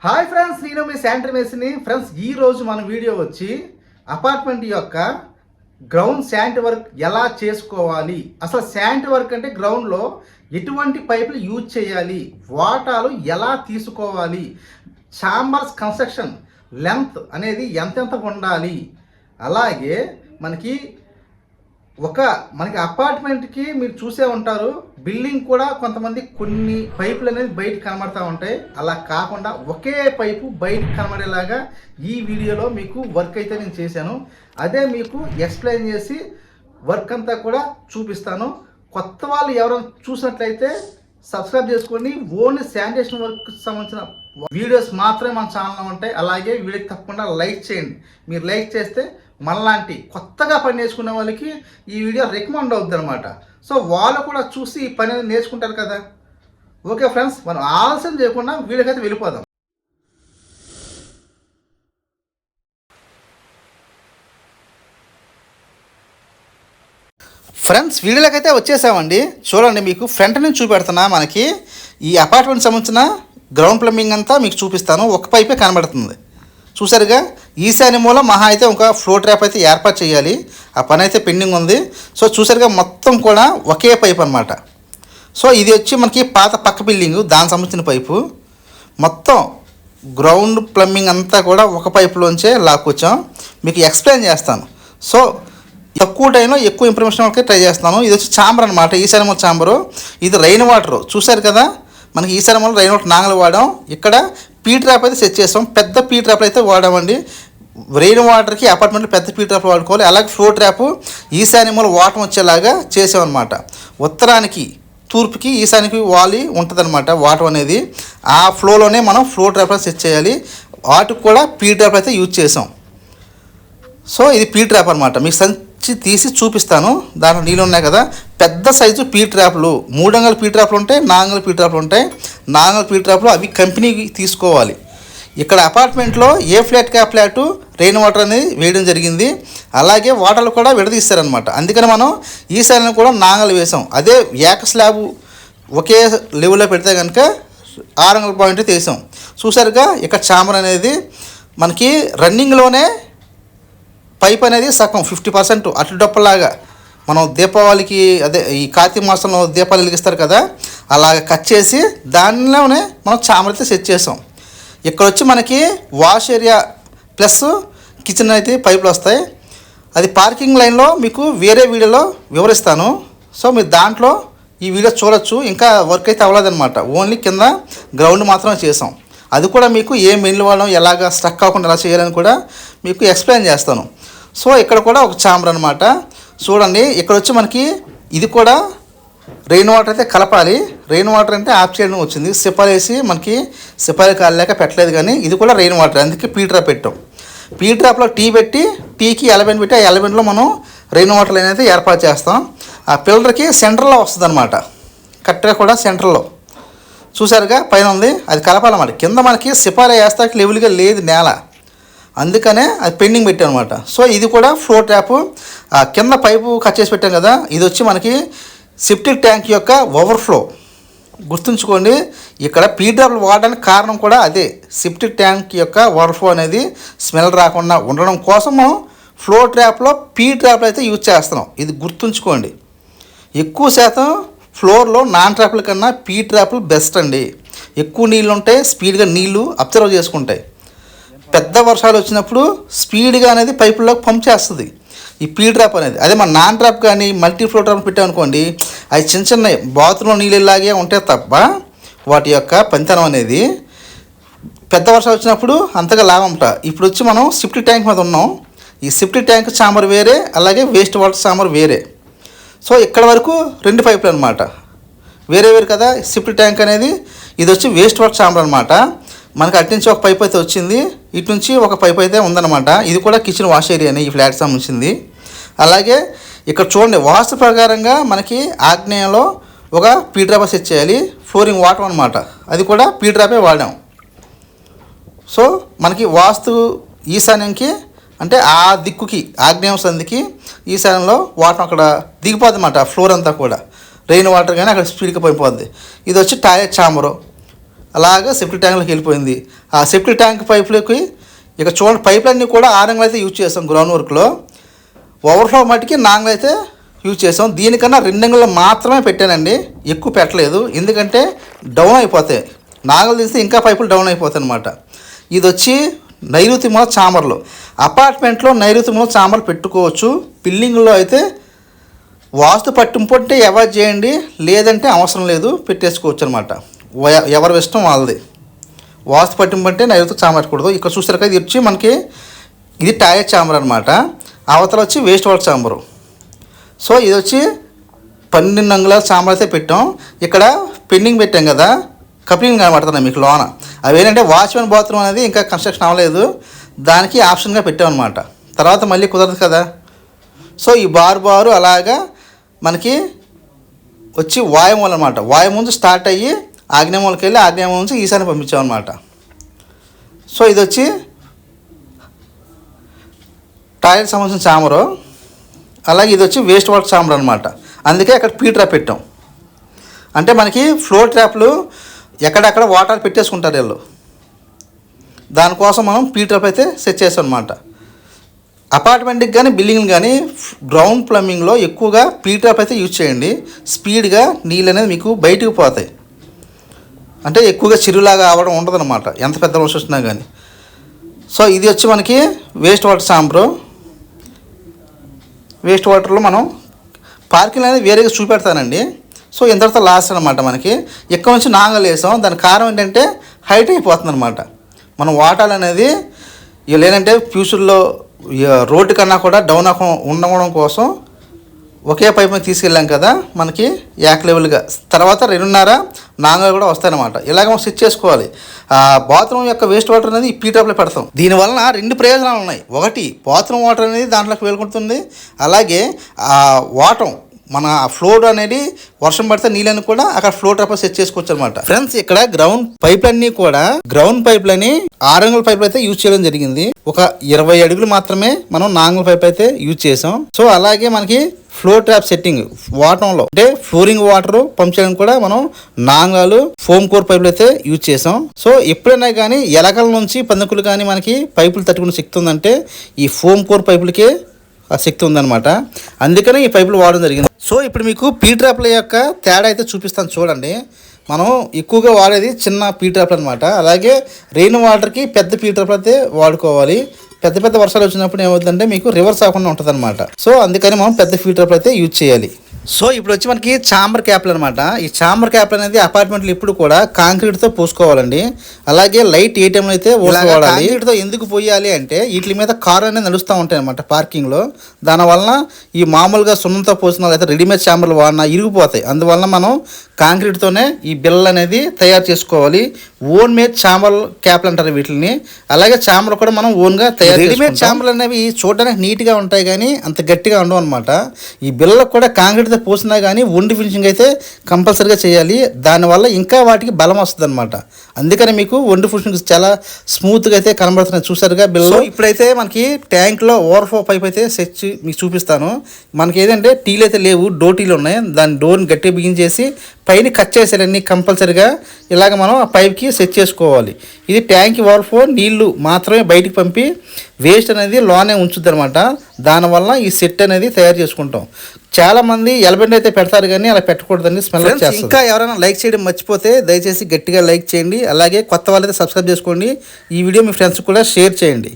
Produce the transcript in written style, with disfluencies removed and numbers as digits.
Hi friends, నేను మీ sanitary మేస్త్రిని. Friends, ఈ రోజు మన వీడియో వచ్చి అపార్ట్మెంట్ యొక్క గ్రౌండ్ శానిటరీ వర్క్ ఎలా చేసుకోవాలి, అసలు శానిటరీ వర్క్ అంటే గ్రౌండ్లో ఎటువంటి పైపులు యూజ్ చేయాలి, వాటాలు ఎలా తీసుకోవాలి, ఛాంబర్స్ కన్స్ట్రక్షన్ లెంత్ అనేది ఎంతెంత ఉండాలి, అలాగే మనకి అపార్ట్మెంట్కి మీరు చూసే ఉంటారు, బిల్డింగ్ కూడా కొంతమంది కొన్ని పైపులు అనేది బయటకు కనబడతా ఉంటాయి. అలా కాకుండా ఒకే పైపు బయటకు కనబడేలాగా ఈ వీడియోలో మీకు వర్క్ అయితే నేను చేశాను. అదే మీకు ఎక్స్ప్లెయిన్ చేసి వర్క్ అంతా కూడా చూపిస్తాను. కొత్త వాళ్ళు ఎవరైనా చూసినట్లయితే సబ్స్క్రైబ్ చేసుకోండి. ఓన్లీ శానిటేషన్ వర్క్ సంబంధించిన వీడియోస్ మాత్రమే మన ఛానల్లో ఉంటాయి. అలాగే వీడియోకి తప్పకుండా లైక్ చేయండి. మీరు లైక్ చేస్తే మనలాంటి కొత్తగా పని నేర్చుకునే వాళ్ళకి ఈ వీడియో రికమెండ్ అవుతుంది అనమాట. సో వాళ్ళు కూడా చూసి ఈ పని అనేది నేర్చుకుంటారు కదా. ఓకే ఫ్రెండ్స్, మనం ఆలస్యం చేయకుండా వీడియోకి అయితే వెళ్ళిపోదాం. ఫ్రెండ్స్, వీడియోలోకి అయితే వచ్చేసామండి. చూడండి, మీకు ఫ్రంట్ నుంచి చూపెడుతున్నా. మనకి ఈ అపార్ట్మెంట్ సంబంధించిన గ్రౌండ్ ప్లంబింగ్ అంతా మీకు చూపిస్తాను. ఒక పైపే కనబడుతుంది, చూసారుగా. ఈశాన్య మూల మహా అయితే ఒక ఫ్లోర్ ట్రాప్ అయితే ఏర్పాటు చేయాలి. ఆ పని అయితే పెండింగ్ ఉంది. సో చూసారుగా, మొత్తం కూడా ఒకే పైప్ అనమాట. సో ఇది వచ్చి మనకి పాత పక్క బిల్డింగు, దానికి సంబంధించిన పైపు. మొత్తం గ్రౌండ్ ప్లంబింగ్ అంతా కూడా ఒక పైపులోంచే లాక్కొచ్చాం. మీకు ఎక్స్ప్లెయిన్ చేస్తాను. సో తక్కువ టైంలో ఎక్కువ ఇన్ఫర్మేషన్ వాళ్ళకి ట్రై చేస్తాను. ఇది వచ్చి ఛాంబర్ అనమాట, ఈశాన్య మూల ఛాంబరు. ఇది రైన్ వాటర్, చూసారు కదా. మనకి ఈశాన్య మూల రైన్ వాటర్ నాగలు వాడాం. ఇక్కడ పీ ట్రాప్ అయితే సెట్ చేస్తాం. పెద్ద పీ ట్రాప్లు అయితే వాడామండి. రెయిన్ వాటర్కి అపార్ట్మెంట్లో పెద్ద పీ ట్రాప్ వాడుకోవాలి. అలాగే ఫ్లో ట్రాప్ ఈశాన్య మూల వాటర్ వచ్చేలాగా చేసామన్నమాట. ఉత్తరానికి తూర్పుకి ఈశాన్యకి వాలి ఉంటుందన్నమాట వాటర్ అనేది. ఆ ఫ్లోలోనే మనం ఫ్లో ట్రాప్ సెట్ చేయాలి. వాటికి కూడా పీ ట్రాప్ అయితే యూజ్ చేసాం. సో ఇది పీ ట్రాప్ అనమాట. మీకు సంచి తీసి చూపిస్తాను. దాంట్లో నీళ్ళు ఉన్నాయి కదా. పెద్ద సైజు పీ ట్రాప్లు, 3 అంగుళాల పీ ట్రాప్లు ఉంటాయి, 4 అంగుళాల పీ ట్రాప్లు ఉంటాయి. 4 అంగుళాల పీ ట్రాప్లు అవి కంపెనీకి తీసుకోవాలి. ఇక్కడ అపార్ట్మెంట్లో ఏ ఫ్లాట్కి ఆ ఫ్లాటు రెయిన్ వాటర్ అనేది వేయడం జరిగింది. అలాగే వాటర్లు కూడా విడదీస్తారనమాట. అందుకని మనం ఈసారి కూడా 4 అంగుళాలు వేసాం. అదే ఏక స్లాబ్ ఒకే లెవెల్లో పెడితే కనుక 6 అంగుళాల పాయింట్ తీసాం. చూసారుగా, ఇక్కడ ఛాంబర్ అనేది మనకి రన్నింగ్లోనే పైప్ అనేది సగం 50% అట్లు డొప్పలాగా మనం దీపావళికి, అదే ఈ కార్తీక మాసంలో దీపాలు వెలిగిస్తారు కదా, అలాగ కట్ చేసి దానిలోనే మనం ఛాంబర్ అయితే సెట్ చేసాం. ఇక్కడ వచ్చి మనకి వాష్ ఏరియా ప్లస్ కిచెన్ అయితే పైపులు వస్తాయి. అది పార్కింగ్ లైన్లో మీకు వేరే వీడియోలో వివరిస్తాను. సో మీరు దాంట్లో ఈ వీడియో చూడొచ్చు. ఇంకా వర్క్ అయితే అవ్వలేదన్నమాట. ఓన్లీ కింద గ్రౌండ్ మాత్రమే చేసాం. అది కూడా మీకు ఏ మెయిన్లు వాడడం, ఎలాగ స్ట్రక్ కాకుండా ఎలా చేయాలని కూడా మీకు ఎక్స్ప్లెయిన్ చేస్తాను. సో ఇక్కడ కూడా ఒక ఛాంబర్ అనమాట. చూడండి, ఇక్కడ వచ్చి మనకి ఇది కూడా రెయిన్ వాటర్ అయితే కలపాలి. రెయిన్ వాటర్ అంటే ఆఫ్ చేయడం వచ్చింది. సిపాలు వేసి మనకి సిపాలు కాలేక పెట్టలేదు, కానీ ఇది కూడా రెయిన్ వాటర్, అందుకే పీ ట్రాప్ పెట్టాం. పీ ట్రాప్లో టీ పెట్టి, టీకి ఎలబెంట్ పెట్టి, ఆ ఎలబెంట్లో మనం రెయిన్ వాటర్ అనేది ఏర్పాటు చేస్తాం. ఆ పిల్లర్కి సెంటర్లో వస్తుంది అనమాట. కరెక్ట్గా కూడా సెంటర్లో చూసారుగా పైన ఉంది. అది కలపాలన్నమాట. కింద మనకి సిపాలు వేస్తాకి లెవెల్గా లేదు నేల, అందుకనే అది పెండింగ్ పెట్టాం అనమాట. సో ఇది కూడా ఫ్లో ట్రాప్. కింద పైపు కట్ చేసి పెట్టాం కదా. ఇది వచ్చి మనకి సెప్టిక్ ట్యాంక్ యొక్క ఓవర్ఫ్లో. గుర్తుంచుకోండి, ఇక్కడ పీ ట్రాప్లు వాడడానికి కారణం కూడా అదే. సెప్టిక్ ట్యాంక్ యొక్క ఓవర్ఫ్లో అనేది స్మెల్ రాకుండా ఉండడం కోసం మనం ఫ్లో ట్రాప్లో పీ ట్రాప్లు అయితే యూజ్ చేస్తున్నాం. ఇది గుర్తుంచుకోండి. ఎక్కువ శాతం ఫ్లోర్లో నాన్ ట్రాప్ల కన్నా పీ ట్రాప్లు బెస్ట్ అండి. ఎక్కువ నీళ్ళు ఉంటాయి, స్పీడ్గా నీళ్లు అబ్జర్వ్ చేసుకుంటాయి. పెద్ద వర్షాలు వచ్చినప్పుడు స్పీడ్గా అనేది పైపుల్లోకి పంప్ చేస్తుంది ఈ పీ ట్రాప్ అనేది. అదే మన నాన్ ట్రాప్ కానీ మల్టీ ఫ్లో ట్రాప్ పెట్టామనుకోండి, అవి చిన్న చిన్న బాత్రూంలో నీళ్ళలాగే ఉంటాయి తప్ప వాటి యొక్క పనితనం అనేది పెద్ద వర్షాలు వచ్చినప్పుడు అంతగా లాభంట. ఇప్పుడు వచ్చి మనం సెప్టిక్ ట్యాంక్ మీద ఉన్నాం. ఈ సెప్టిక్ ట్యాంక్ ఛాంబర్ వేరే, అలాగే వేస్ట్ వాటర్ ఛాంబర్ వేరే. సో ఇక్కడ వరకు 2 పైపులు అనమాట, వేరే వేరు కదా. సెప్టిక్ ట్యాంక్ అనేది ఇది వచ్చి వేస్ట్ వాటర్ ఛాంబర్ అనమాట. మనకి అటు నుంచి ఒక పైప్ అయితే వచ్చింది, ఇటు నుంచి ఒక పైప్ అయితే ఉందన్నమాట. ఇది కూడా కిచెన్ వాష్ ఏరియాని ఈ ఫ్లాట్ సంబంధించింది. అలాగే ఇక్కడ చూడండి, వాస్తు ప్రకారంగా మనకి ఆగ్నేయంలో ఒక పీ ట్రాప్ సెట్ చేయాలి. ఫ్లోరింగ్ వాటర్ అనమాట, అది కూడా పీ ట్రాపే వాడాం. సో మనకి వాస్తు ఈశాన్యంకి అంటే ఆ దిక్కుకి, ఆగ్నేయం సంధికి ఈశాన్యంలో వాటర్ అక్కడ దిగిపోద్ది అన్నమాట. ఫ్లోర్ అంతా కూడా రెయిన్ వాటర్ కానీ అక్కడ స్పీడ్గా పడిపోద్ది. ఇది వచ్చి టాయిలెట్ ఛాంబరు. అలాగా సెప్టిక్ ట్యాంక్లోకి వెళ్ళిపోయింది. ఆ సెప్టిక్ ట్యాంక్ పైపులకి ఇక చూడండి, పైపులన్నీ కూడా 6 అంగుళాలు అయితే యూజ్ చేసాం గ్రౌండ్ వర్క్లో. ఓవర్ఫ్లో మట్టికి 4 అంగుళాలు అయితే యూజ్ చేసాం. దీనికన్నా 2 అంగుళాలు మాత్రమే పెట్టానండి, ఎక్కువ పెట్టలేదు. ఎందుకంటే డౌన్ అయిపోతాయి, 4 అంగుళాలు తీస్తే ఇంకా పైపులు డౌన్ అయిపోతాయి అనమాట. ఇది వచ్చి నైరుతి మూల చాంబర్లు. అపార్ట్మెంట్లో నైరుతి మూల చాంబర్లు పెట్టుకోవచ్చు. బిల్డింగ్లో అయితే వాస్తు పట్టింపు అంటే అవాయిడ్ చేయండి, లేదంటే అవసరం లేదు, పెట్టేసుకోవచ్చు అనమాట. ఎవరి ఇష్టం వాళ్ళది. వాస్తు పట్టింపు అంటే నైరుతి చాంబర్ పెట్టకూడదు. ఇక్కడ చూసారు కదా, ఇది వచ్చి మనకి ఇది టాయిలెట్ చాంబర్ అనమాట. అవతల వచ్చి వేస్ట్ వాటర్ చాంబరు. సో ఇది వచ్చి 12 అంగుళాల చాంబర్ అయితే పెట్టాం. ఇక్కడ పెండింగ్ పెట్టాం కదా, కప్లింగ్ కనబడుతున్నాయి మీకు లోన. అవి ఏంటంటే వాచ్మెన్ బాత్రూమ్ అనేది ఇంకా కన్స్ట్రక్షన్ అవ్వలేదు, దానికి ఆప్షన్గా పెట్టాం అనమాట. తర్వాత మళ్ళీ కుదరదు కదా. సో ఈ బారు అలాగా మనకి వచ్చి వాయుమూల అనమాట. వాయుమూల స్టార్ట్ అయ్యి ఆగ్నేయమూలకి వెళ్ళి ఆగ్నేయమూల నుంచి ఈశాన్య పంపించాం అనమాట. సో ఇది వచ్చి టాయిలెట్ సంబంధించిన చాంబరు. అలాగే ఇది వచ్చి వేస్ట్ వాటర్ చాంబర్ అనమాట. అందుకే అక్కడ పీ ట్రాప్ పెట్టాం. అంటే మనకి ఫ్లోర్ ట్రాప్లు ఎక్కడెక్కడ వాటర్ పెట్టేసుకుంటారు వీళ్ళు, దానికోసం మనం పీ ట్రాప్ అయితే సెట్ చేస్తాం అనమాట. అపార్ట్మెంట్కి కానీ బిల్డింగ్కి కానీ గ్రౌండ్ ప్లంబింగ్లో ఎక్కువగా పీ ట్రాప్ అయితే యూజ్ చేయండి. స్పీడ్గా నీళ్ళు అనేది మీకు బయటకు పోతాయి. అంటే ఎక్కువగా చిరులాగా అవ్వడం ఉండదన్నమాట, ఎంత పెద్ద వర్షం వచ్చినా కానీ. సో ఇది వచ్చి మనకి వేస్ట్ వాటర్ చాంబరు. వేస్ట్ వాటర్లో మనం పార్కింగ్ అనేది వేరేగా చూపెడతానండి. సో ఇంతటితో లాస్ట్ అనమాట. మనకి ఇక్కడ నుంచి నాంగలు వేసాం. దాని కారణం ఏంటంటే హైట్ అయిపోతుంది అనమాట. మనం వాటర్ అనేది లేదంటే ఫ్యూచర్లో రోడ్డు కన్నా కూడా డౌన్ ఉండడం కోసం ఒకే పైప్ మీద తీసుకెళ్ళాం కదా, మనకి యాక్ లెవెల్గా తర్వాత 2.5 నాంగలు కూడా వస్తాయన్నమాట. ఇలాగ మనం స్విచ్ చేసుకోవాలి. బాత్రూమ్ యొక్క వేస్ట్ వాటర్ అనేది ఈ పీ ట్రాప్లో పెడతాం. దీనివలన 2 ప్రయోజనాలు ఉన్నాయి. ఒకటి, బాత్రూమ్ వాటర్ అనేది దాంట్లోకి వేలుకుంటుంది. అలాగే వాటర్ మన ఫ్లోర్ అనేది వర్షం పడితే నీళ్ళని కూడా అక్కడ ఫ్లో ట్రాప్ సెట్ చేసుకోవచ్చు అనమాట. ఫ్రెండ్స్, ఇక్కడ గ్రౌండ్ పైప్లన్నీ కూడా గ్రౌండ్ పైప్లని 6 అంగుళాల పైపులు అయితే యూజ్ చేయడం జరిగింది. ఒక 20 అడుగులు మాత్రమే మనం 4 అంగుళాల పైప్ అయితే యూజ్ చేసాం. సో అలాగే మనకి ఫ్లో ట్రాప్ సెట్టింగ్ వాటంలో అంటే ఫ్లోరింగ్ వాటర్ పంప్ చేయడం కూడా మనం 4 అంగుళాలు ఫోమ్ కోర్ పైపులు అయితే యూజ్ చేసాం. సో ఎప్పుడైనా కానీ ఎలకల నుంచి పందుకులు కానీ మనకి పైపులు తట్టుకునే శక్తి ఉందంటే ఈ ఫోమ్ కోర్ పైపులకే ఆ శక్తి ఉందన్నమాట. అందుకనే ఈ పైపులు వాడడం జరిగింది. సో ఇప్పుడు మీకు పీ ట్రాప్ల యొక్క తేడా అయితే చూపిస్తాను చూడండి. మనం ఎక్కువగా వాడేది చిన్న పీ ట్రాప్లు అనమాట. అలాగే రెయిన్ వాటర్కి పెద్ద పీ ట్రాప్లు అయితే వాడుకోవాలి. పెద్ద వర్షాలు వచ్చినప్పుడు ఏమవుతుందంటే మీకు రివర్స్ అవ్వకుండా ఉంటుంది అనమాట. సో అందుకని మనం పెద్ద పీ ట్రాప్లు అయితే యూజ్ చేయాలి. సో ఇప్పుడు వచ్చి మనకి చాంబర్ క్యాప్లు అనమాట. ఈ చాంబర్ క్యాప్లు అనేది అపార్ట్మెంట్లు ఇప్పుడు కూడా కాంక్రీట్తో పోసుకోవాలండి. అలాగే లైట్ ఏ టైంలో అయితే కాంక్రీట్తో ఎందుకు పోయాలి అంటే వీటి మీద కార్ అనేది నడుస్తూ ఉంటాయి అనమాట పార్కింగ్లో. దానివల్ల ఈ మామూలుగా సున్నంతో పోసిన అయితే రెడీమేడ్ చాంబర్లు వాడినా ఇరిగిపోతాయి. అందువల్ల మనం కాంక్రీట్తోనే ఈ బిల్లలు అనేది తయారు చేసుకోవాలి. ఓన్ మేడ్ చాంబర్ క్యాప్లు అంటారు వీటిని. అలాగే చాంబర్ కూడా మనం ఓన్గా తయారు రెడీమేడ్ చాంబర్లు అనేవి చూడడానికి నీట్గా ఉంటాయి కానీ అంత గట్టిగా ఉండవు అనమాట. ఈ బిల్లలకు కూడా కాంక్రీట్తో పోసినా కానీ ఒండి ఫినిషింగ్ అయితే కంపల్సరీగా చేయాలి. దానివల్ల ఇంకా వాటికి బలం వస్తుంది అనమాట. అందుకని మీకు ఒండి ఫినిషింగ్ చాలా స్మూత్గా అయితే కనబడుతున్నాయి చూసారుగా బిల్లు. ఇప్పుడైతే మనకి ట్యాంక్లో ఓవర్ఫ్లో పైప్ అయితే సెట్ మీకు చూపిస్తాను. మనకి ఏదంటే టీలు అయితే లేవు, డోటీలు ఉన్నాయి. దాని డోర్ని గట్టిగా బిగించేసి పైన కట్ చేసేయాలన్నీ కంపల్సరీగా. ఇలాగ మనం ఆ పైప్కి సెట్ చేసుకోవాలి. ఇది ట్యాంక్ ఓవర్ఫ్లో నీళ్లు మాత్రమే బయటికి పంపి వేస్ట్ అనేది లోనే ఉంచుద్ది అనమాట. దానివల్ల ఈ సెట్ అనేది తయారు చేసుకుంటాం. చాలామంది ఎలబెండ్ అయితే పెడతారు కానీ అలా పెట్టకూడదండి, స్మెల్ వచ్చేస్తుంది. ఇంకా ఎవరైనా లైక్ చేయడం మర్చిపోతే దయచేసి గట్టిగా లైక్ చేయండి. అలాగే కొత్త వాళ్ళైతే సబ్స్క్రైబ్ చేసుకోండి. ఈ వీడియో మీ ఫ్రెండ్స్ కూడా షేర్ చేయండి.